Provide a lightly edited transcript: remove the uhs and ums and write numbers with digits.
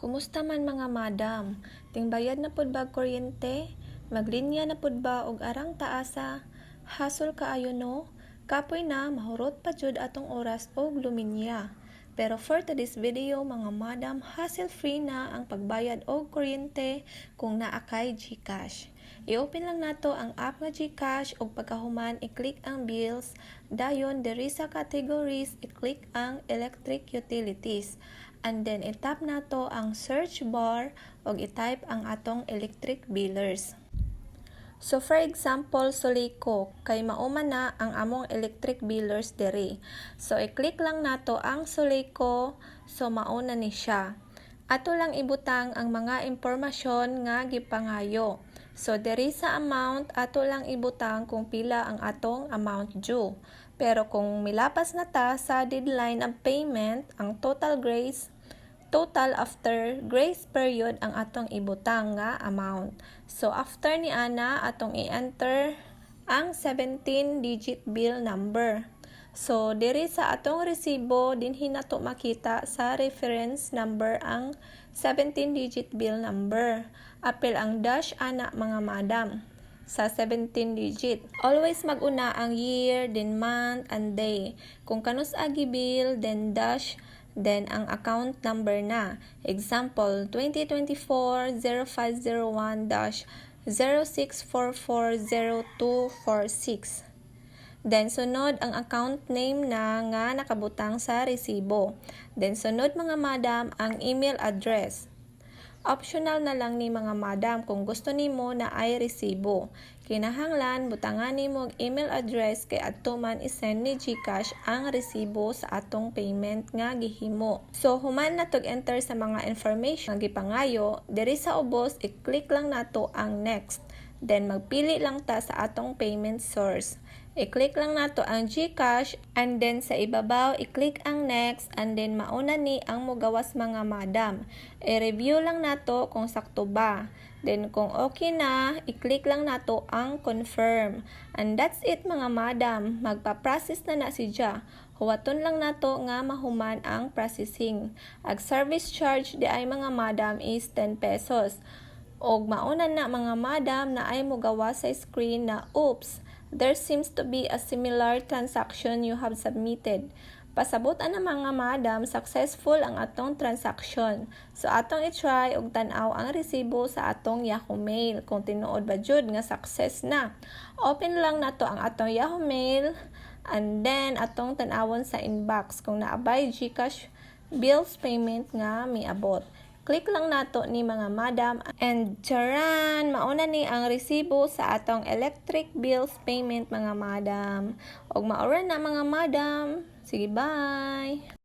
Kumusta man mga madam? Tingbayad na pud ba kuryente? Maglinya na pud ba og arang taasa? Hasol kaayo no? Kapoy na mahurot pa jud atong oras og luminya. Pero for today's video mga madam, hassle-free na ang pagbayad og kuryente kung naa kay GCash. I-open lang nato ang app nga GCash ug pagkahuman i-click ang bills, dayon diri sa categories i-click ang electric utilities. And then i-tap nato ang search bar ug i-type ang atong electric billers. So for example, Soleco, kay mauman na ang among electric billers diri. So i-click lang nato ang Soleco, so mauna ni siya. Ato lang ibutang ang mga impormasyon nga gipangayo. So diri sa amount, ato lang ibutang kung pila ang atong amount due. Pero kung milapas na ta sa deadline of payment, ang total after grace period ang atong ibutang nga amount. So after ni ana atong i-enter ang 17-digit bill number. So diri sa atong resibo dinhi nato makita sa reference number ang 17-digit bill number. Apil ang dash ana mga madam sa 17 digit. Always maguna ang year, then month, and day. Kung kanus agi bill, then dash, then ang account number na. Example, 2024-0501-06440246. Then sunod ang account name na nga nakabutang sa resibo. Then sunod mga madam ang email address. Optional na lang ni mga madam kung gusto nimo na ay resibo. Kinahanglan butangan nimo og email address kay adto man i-send ni GCash ang resibo sa atong payment nga gihimo. So human na tog enter sa mga information nga gipangayo, diri sa ubos i-click lang nato ang next. Then magpili lang ta sa atong payment source. I-click lang nato ang GCash and then sa ibabaw i-click ang next and then mauna ni ang mogawas mga madam. I-review lang nato kung sakto ba. Then kung okay na, i-click lang nato ang confirm. And that's it mga madam. Magpa-process na siya. Huwaton lang nato nga mahuman ang processing. Ang service charge di ay mga madam is 10 pesos. Og mauna na mga madam na ay mogawas sa screen na oops, there seems to be a similar transaction you have submitted. Pasabot na mga madam, successful ang atong transaction. So atong i-try og tan-aw ang resibo sa atong Yahoo Mail kung tinuod ba jud nga success na. Open lang nato ang atong Yahoo Mail and then atong tan-awon sa inbox kung naabay GCash bills payment nga miabot. Click lang nato ni mga madam and charan! Mauna ni ang resibo sa atong electric bills payment mga madam. Og maura na mga madam. Sige, bye!